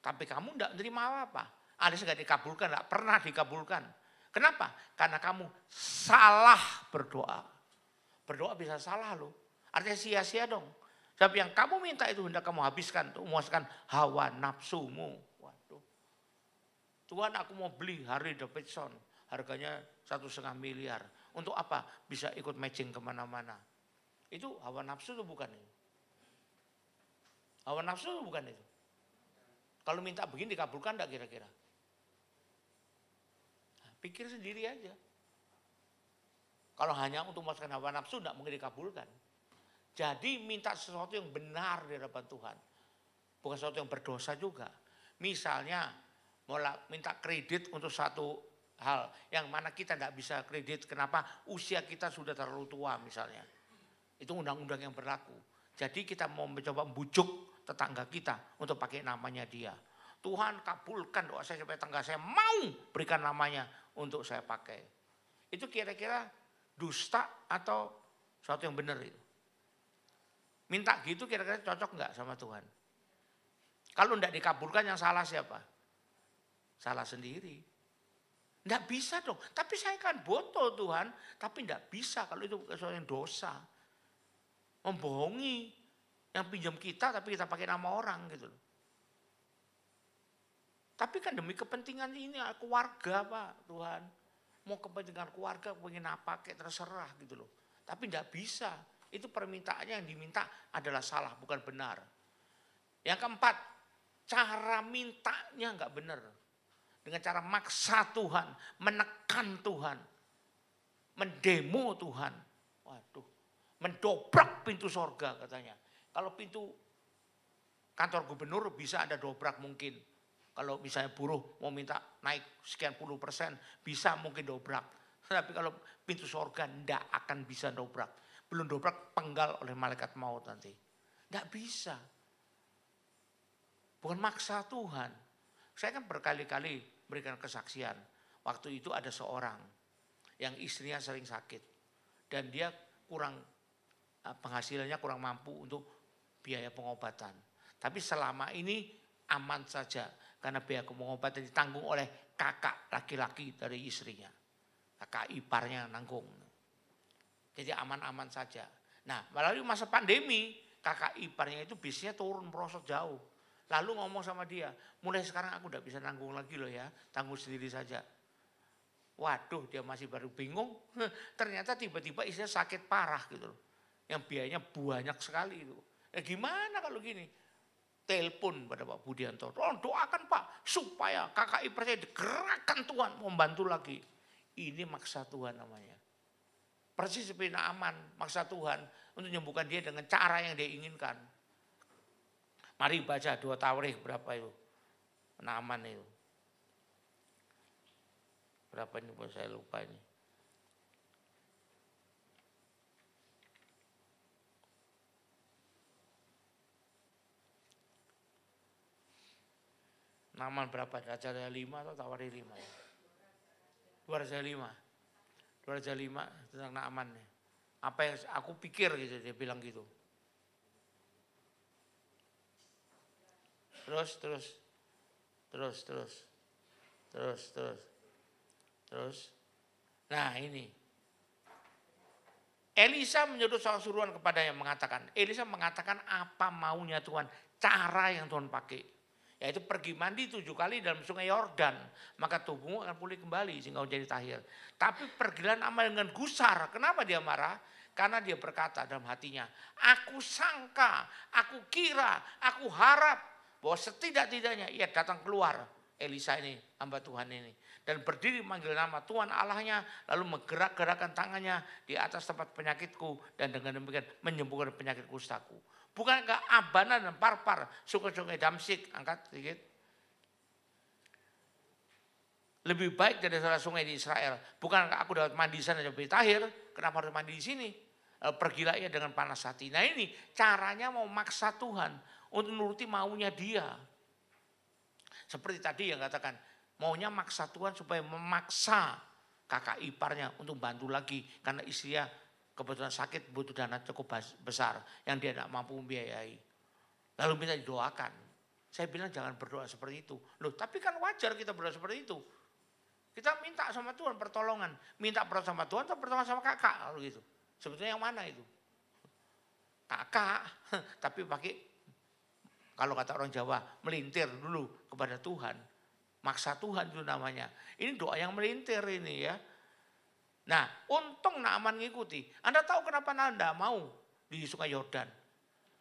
Tapi kamu tidak menerima apa-apa. Ada yang tidak dikabulkan, tidak pernah dikabulkan. Kenapa? Karena kamu salah berdoa. Berdoa bisa salah loh. Artinya sia-sia dong. Sebab yang kamu minta itu hendak kamu habiskan untuk memuaskan hawa nafsumu. Waduh. Tuhan aku mau beli Harley Davidson. Harganya 1,5 miliar. Untuk apa? Bisa ikut matching kemana-mana. Itu hawa nafsu itu bukan itu. Hawa nafsu itu bukan itu. Kalau minta begini dikabulkan enggak kira-kira? Pikir sendiri aja. Kalau hanya untuk memuaskan hawa nafsu tidak mungkin dikabulkan. Jadi minta sesuatu yang benar di hadapan Tuhan. Bukan sesuatu yang berdosa juga. Misalnya mau minta kredit untuk satu hal yang mana kita tidak bisa kredit. Kenapa? Usia kita sudah terlalu tua misalnya. Itu undang-undang yang berlaku. Jadi kita mau mencoba membujuk tetangga kita untuk pakai namanya dia. Tuhan kabulkan doa saya supaya tetangga saya mau berikan namanya untuk saya pakai. Itu kira-kira dusta atau sesuatu yang benar itu? Minta gitu kira-kira cocok enggak sama Tuhan? Kalau enggak dikabulkan yang salah siapa? Salah sendiri. Enggak bisa dong. Tapi saya kan botol Tuhan. Tapi enggak bisa kalau itu sesuatu yang dosa. Membohongi. Yang pinjam kita tapi kita pakai nama orang gitu loh. Tapi kan demi kepentingan ini keluarga Pak Tuhan. Mau kepentingan keluarga, pengen apa kayak terserah gitu loh. Tapi enggak bisa. Itu permintaannya yang diminta adalah salah, bukan benar. Yang keempat, cara mintanya enggak benar. Dengan cara maksa Tuhan, menekan Tuhan, mendemo Tuhan. Waduh, mendobrak pintu sorga katanya. Kalau pintu kantor gubernur bisa ada dobrak mungkin. Kalau misalnya buruh mau minta naik sekian puluh %, bisa mungkin dobrak. Tapi kalau pintu sorga tidak akan bisa dobrak. Belum dobrak penggal oleh malaikat maut nanti. Tidak bisa. Bukan maksa Tuhan. Saya kan berkali-kali berikan kesaksian. Waktu itu ada seorang yang istrinya sering sakit. Dan dia penghasilannya kurang mampu untuk biaya pengobatan. Tapi selama ini aman saja. Karena biaya pengobatan ditanggung oleh kakak laki-laki dari istrinya. Kakak iparnya nanggung. Jadi aman-aman saja. Nah melalui masa pandemi kakak iparnya itu bisnisnya turun merosot jauh. Lalu ngomong sama dia, mulai sekarang aku udah bisa nanggung lagi loh ya. Tanggung sendiri saja. Waduh, dia masih baru bingung. Ternyata tiba-tiba istrinya sakit parah gitu loh. Yang biayanya banyak sekali itu. Gimana kalau gini? Telepon pada Pak Budianto. Doakan Pak supaya KKI percaya digerakkan Tuhan membantu lagi. Ini maksa Tuhan namanya. Persis seperti Naaman, maksa Tuhan untuk menyembuhkan dia dengan cara yang dia inginkan. Mari baca 2 Tawarikh berapa itu? Naaman itu. Berapa ini saya lupa ini. Naaman berapa? Raja 5 atau Tawarikh 5 ya? 2 Raja 5. 2 Raja 5 tentang Naaman. Apa yang aku pikir gitu, dia bilang gitu. Terus. Nah ini. Elisa menyuruh seorang suruhan kepadanya mengatakan. Elisa mengatakan apa maunya Tuhan. Cara yang Tuhan pakai. Yaitu pergi mandi 7 kali dalam sungai Yordan. Maka tubuhmu akan pulih kembali sehingga menjadi tahir. Tapi pergilah Naaman dengan gusar. Kenapa dia marah? Karena dia berkata dalam hatinya. Aku sangka, aku kira, aku harap. Bahwa setidak-tidaknya ia datang keluar. Elisa ini, hamba Tuhan ini. Dan berdiri memanggil nama Tuhan Allahnya. Lalu menggerak-gerakkan tangannya di atas tempat penyakitku. Dan dengan demikian menyembuhkan penyakit kustaku. Bukankah Abana dan Parpar, sungai-sungai Damsik, angkat sedikit. Lebih baik dari salah sungai di Israel. Bukankah aku dapat mandi di sana lebih tahir? Kenapa harus mandi di sini? Pergilah ia dengan panas hati. Nah ini caranya mau maksa Tuhan untuk nuruti maunya dia. Seperti tadi yang katakan, maunya maksa Tuhan supaya memaksa kakak iparnya untuk bantu lagi. Karena istrinya kebetulan sakit butuh dana cukup besar yang dia tidak mampu membiayai. Lalu minta didoakan. Saya bilang jangan berdoa seperti itu. Loh tapi kan wajar kita berdoa seperti itu. Kita minta sama Tuhan pertolongan. Minta pertolongan sama Tuhan atau pertolongan sama kakak. Gitu. Sebetulnya yang mana itu? Kakak. Tapi pakai, kalau kata orang Jawa, melintir dulu kepada Tuhan. Maksa Tuhan itu namanya. Ini doa yang melintir ini ya. Nah, untung Naaman ngikuti. Anda tahu kenapa Anda mau di Sungai Yordan?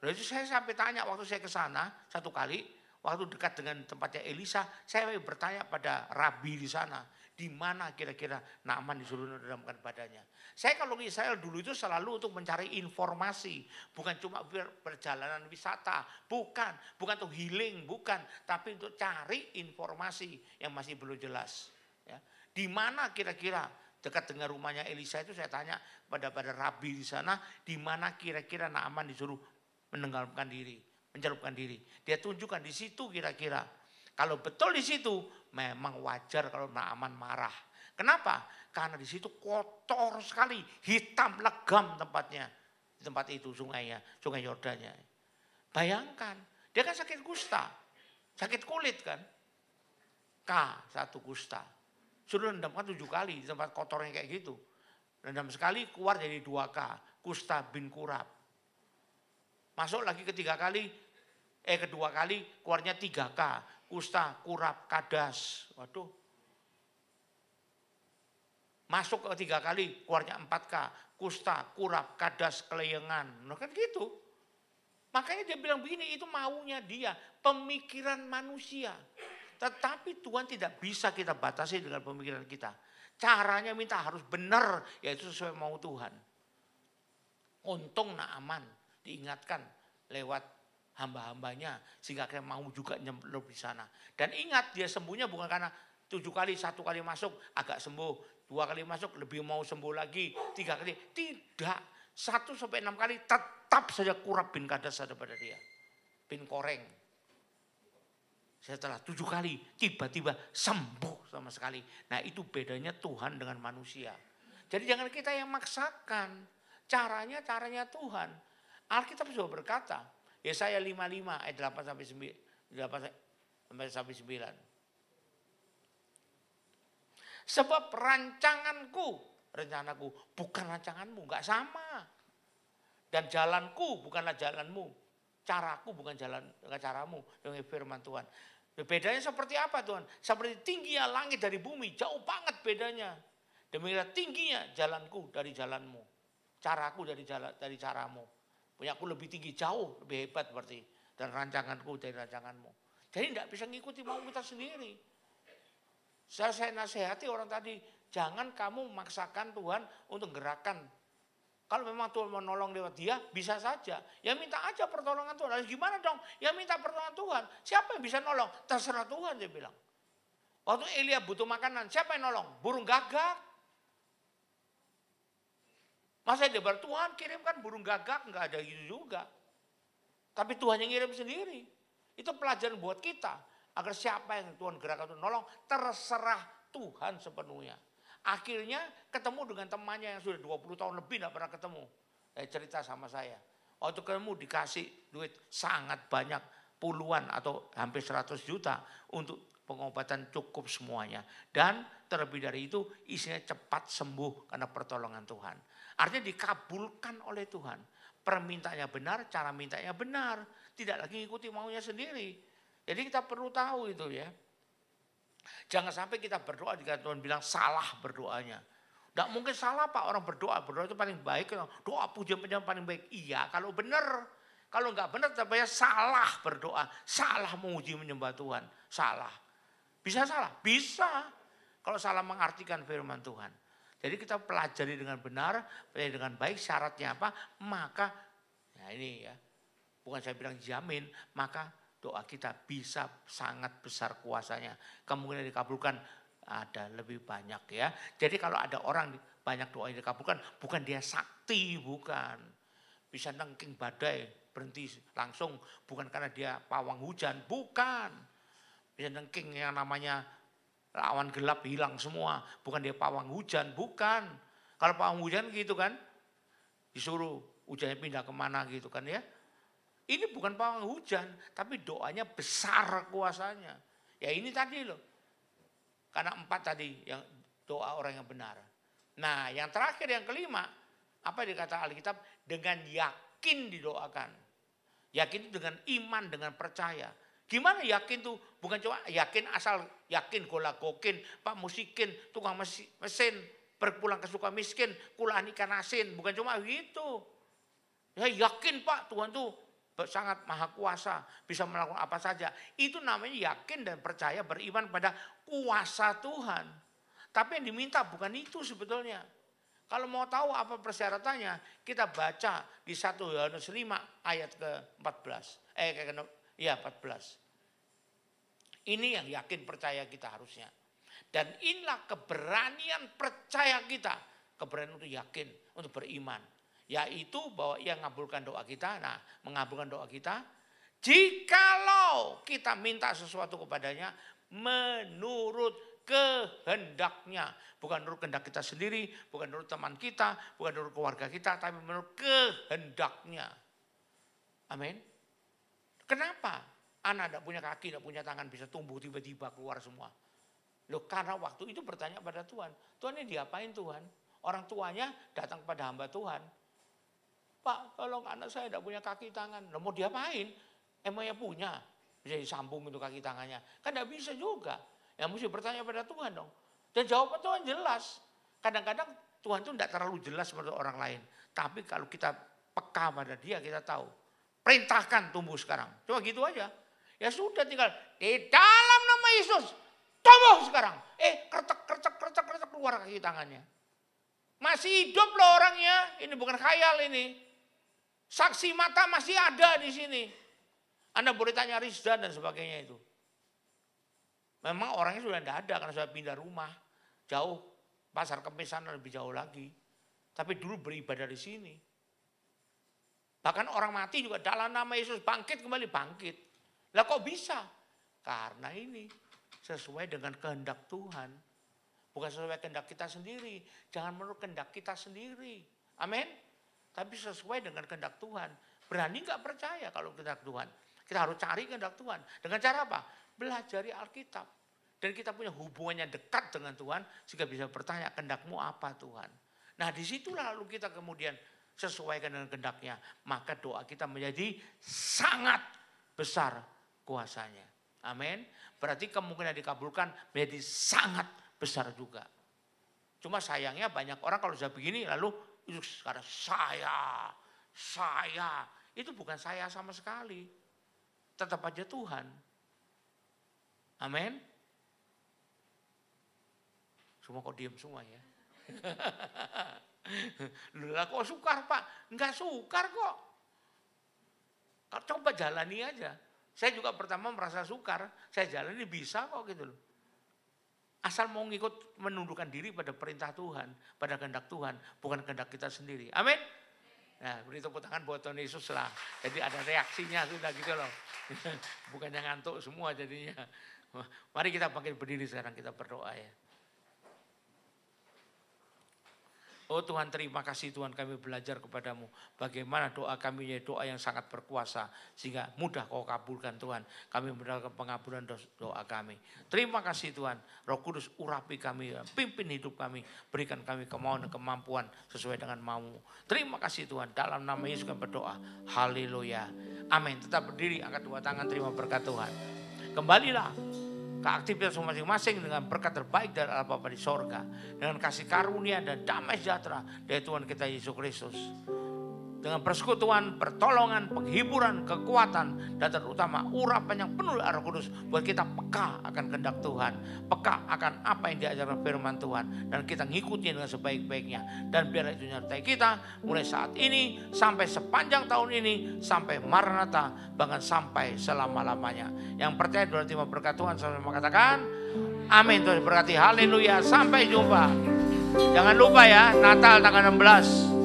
Lalu saya sampai tanya waktu saya ke sana satu kali, waktu dekat dengan tempatnya Elisa, saya bertanya pada rabi di sana, di mana kira-kira Naaman disuruh menendamkan badannya. Saya kalau ke Israel dulu itu selalu untuk mencari informasi, bukan cuma perjalanan wisata, bukan untuk healing, bukan, tapi untuk cari informasi yang masih belum jelas. Ya. Di mana kira-kira dekat dengan rumahnya Elisa itu saya tanya pada rabi di sana, di mana kira-kira Naaman disuruh menenggelamkan diri, mencelupkan diri. Dia tunjukkan di situ kira-kira. Kalau betul di situ, memang wajar kalau Naaman marah. Kenapa? Karena di situ kotor sekali, hitam legam tempatnya. Di tempat itu sungainya, sungai Yordannya. Bayangkan, dia kan sakit kusta, sakit kulit kan. K1 kusta. Sudah rendamkan 7 kali di tempat kotornya kayak gitu. Rendam sekali keluar jadi 2K. Kusta bin kurap. Masuk lagi kedua kali keluarnya 3K. Kusta, kurap, kadas. Waduh. Masuk ke 3 kali keluarnya 4K. Kusta, kurap, kadas, keleyengan. Nah kan gitu. Makanya dia bilang begini, itu maunya dia. Pemikiran manusia. Tetapi Tuhan tidak bisa kita batasi dengan pemikiran kita. Caranya minta harus benar, yaitu sesuai mau Tuhan. Untung Naaman diingatkan lewat hamba-hambanya, sehingga akhirnya mau juga nyemplung di sana. Dan ingat dia sembuhnya bukan karena 7 kali, 1 kali masuk agak sembuh, 2 kali masuk lebih mau sembuh lagi, 3 kali. Tidak, 1 sampai 6 kali tetap saja kurap bin kadas ada pada dia. Bin koreng. Setelah 7 kali tiba-tiba sembuh sama sekali. Nah itu bedanya Tuhan dengan manusia. Jadi jangan kita yang maksakan. Caranya Tuhan. Alkitab sudah berkata. Yesaya 55 ayat 8 sampai 9. Sebab rencanaku bukan rancanganmu. Enggak sama. Dan jalanku bukanlah jalanmu. Caraku bukan caramu. Dengan firman Tuhan. Bedanya seperti apa Tuhan? Seperti tingginya langit dari bumi. Jauh banget bedanya. Demikian tingginya jalanku dari jalanmu. Caraku dari caramu. Punyaku lebih tinggi, jauh, lebih hebat berarti. Dan rancanganku dari rancanganmu. Jadi tidak bisa ngikuti mau kita sendiri. Saya nasihati orang tadi, jangan kamu memaksakan Tuhan untuk gerakan. Kalau memang Tuhan mau nolong lewat dia, bisa saja. Ya minta aja pertolongan Tuhan. Lalu gimana dong? Ya minta pertolongan Tuhan. Siapa yang bisa nolong? Terserah Tuhan, dia bilang. Waktu Elia butuh makanan, siapa yang nolong? Burung gagak. Masa dia Tuhan kirimkan burung gagak, enggak ada gitu juga. Tapi Tuhan yang ngirim sendiri. Itu pelajaran buat kita. Agar siapa yang Tuhan gerakkan untuk nolong, terserah Tuhan sepenuhnya. Akhirnya ketemu dengan temannya yang sudah 20 tahun lebih tidak pernah ketemu. Cerita sama saya. Waktu ketemu dikasih duit sangat banyak, puluhan atau hampir 100 juta untuk pengobatan cukup semuanya. Dan terlebih dari itu isinya cepat sembuh karena pertolongan Tuhan. Artinya dikabulkan oleh Tuhan. Permintaannya benar, cara mintanya benar. Tidak lagi ikuti maunya sendiri. Jadi kita perlu tahu itu ya. Jangan sampai kita berdoa jika Tuhan bilang salah berdoanya. Tidak mungkin salah Pak, orang berdoa itu paling baik. Doa pujian-pujian paling baik. Iya kalau benar. Kalau enggak benar tapi salah berdoa. Salah memuji menyembah Tuhan. Salah. Bisa salah? Bisa. Kalau salah mengartikan firman Tuhan. Jadi kita pelajari dengan benar, pelajari dengan baik, syaratnya apa, maka, nah ini ya, bukan saya bilang jamin, maka doa kita bisa sangat besar kuasanya. Kemungkinan dikabulkan ada lebih banyak ya. Jadi kalau ada orang banyak doa yang dikabulkan, bukan dia sakti, bukan. Bisa nengking badai, berhenti langsung, bukan karena dia pawang hujan, bukan. Bisa nengking yang namanya awan gelap hilang semua. Bukan dia pawang hujan, bukan. Kalau pawang hujan gitu kan, disuruh hujannya pindah kemana gitu kan ya. Ini bukan pawang hujan, tapi doanya besar kuasanya. Ya ini tadi loh. Karena 4 tadi yang doa orang yang benar. Nah yang terakhir yang kelima, apa dikata Alkitab? Dengan yakin didoakan. Yakin itu dengan iman, dengan percaya. Gimana yakin tuh? Bukan cuma yakin asal yakin golagokin, Pak musikin, tukang mesin, berpulang ke Sukamiskin, kulaan ikan asin. Bukan cuma gitu. Ya yakin Pak Tuhan tuh sangat maha kuasa, bisa melakukan apa saja. Itu namanya yakin dan percaya, beriman pada kuasa Tuhan. Tapi yang diminta bukan itu sebetulnya. Kalau mau tahu apa persyaratannya, kita baca di 1 Yohanes 5 ayat ke-14. 14. Ini yang yakin percaya kita harusnya. Dan inilah keberanian percaya kita. Keberanian untuk yakin, untuk beriman. Yaitu bahwa ia mengabulkan doa kita. Nah, mengabulkan doa kita. Jikalau kita minta sesuatu kepadanya menurut kehendaknya. Bukan menurut kehendak kita sendiri, bukan menurut teman kita, bukan menurut keluarga kita, tapi menurut kehendaknya. Amin. Kenapa? Anak tidak punya kaki, tidak punya tangan, bisa tumbuh tiba-tiba keluar semua. Loh karena waktu itu bertanya pada Tuhan. Tuhan ini diapain Tuhan? Orang tuanya datang kepada hamba Tuhan. Pak tolong anak saya tidak punya kaki tangan. Loh mau diapain? Emangnya punya? Bisa disambung itu kaki tangannya. Kan tidak bisa juga. Ya mesti bertanya pada Tuhan dong. Dan jawaban Tuhan jelas. Kadang-kadang Tuhan itu tidak terlalu jelas seperti orang lain. Tapi kalau kita peka pada dia kita tahu. Perintahkan tumbuh sekarang. Coba gitu aja. Ya sudah tinggal di dalam nama Yesus. Tumbuh sekarang. Kercek keluar kaki tangannya. Masih hidup loh orangnya. Ini bukan khayal ini. Saksi mata masih ada di sini. Anda boleh tanya Rizda dan sebagainya itu. Memang orangnya sudah tidak ada karena sudah pindah rumah. Jauh. Pasar Kemis sana lebih jauh lagi. Tapi dulu beribadah di sini. Bahkan orang mati juga dalam nama Yesus bangkit kembali bangkit. Lah kok bisa? Karena ini sesuai dengan kehendak Tuhan. Bukan sesuai kehendak kita sendiri. Jangan menurut kehendak kita sendiri. Amin. Tapi sesuai dengan kehendak Tuhan. Berani gak percaya kalau kehendak Tuhan? Kita harus cari kehendak Tuhan. Dengan cara apa? Belajari Alkitab. Dan kita punya hubungannya dekat dengan Tuhan. Sehingga bisa bertanya kehendakmu apa Tuhan. Nah disitulah lalu kita kemudian sesuaikan dengan kehendaknya. Maka doa kita menjadi sangat besar kuasanya. Amin. Berarti kemungkinan dikabulkan menjadi sangat besar juga. Cuma sayangnya banyak orang kalau sudah begini lalu sekarang saya. Itu bukan saya sama sekali. Tetap aja Tuhan. Amin. Semua kok diam semua ya. Lah kok sukar Pak? Enggak sukar kok. Coba jalani aja. Saya juga pertama merasa sukar. Saya jalani bisa kok gitu loh. Asal mau ngikut menundukkan diri pada perintah Tuhan, pada kehendak Tuhan, bukan kehendak kita sendiri. Amin. Nah, beri tepuk tangan buat Tuhan Yesus lah. Jadi ada reaksinya sudah gitu loh. Bukannya ngantuk semua jadinya. Mari kita bangkit berdiri sekarang, kita berdoa ya. Oh Tuhan, terima kasih Tuhan, kami belajar kepadamu bagaimana doa kami yaitu doa yang sangat berkuasa sehingga mudah kau kabulkan Tuhan. Kami mendapatkan pengabulan doa kami. Terima kasih Tuhan, Roh Kudus urapi kami, pimpin hidup kami, berikan kami kemauan dan kemampuan sesuai dengan mau-Mu. Terima kasih Tuhan, dalam nama Yesus kami berdoa. Haleluya. Amin. Tetap berdiri, angkat dua tangan, terima berkat Tuhan. Kembalilah ke aktivitas masing-masing dengan berkat terbaik dari Allah Bapa di sorga. Dengan kasih karunia dan damai sejahtera dari Tuhan kita Yesus Kristus. Dengan persekutuan, pertolongan, penghiburan, kekuatan, dan terutama urapan yang penuh Roh Kudus buat kita peka akan kehendak Tuhan, peka akan apa yang diajarkan firman Tuhan, dan kita ngikutin dengan sebaik-baiknya. Dan biar itu menyertai kita mulai saat ini sampai sepanjang tahun ini, sampai Maranatha, bahkan sampai selama-lamanya. Yang percaya doa terima berkat Tuhan sampai mengatakan amin. Tuhan berkati. Haleluya. Sampai jumpa. Jangan lupa ya, Natal tanggal 16.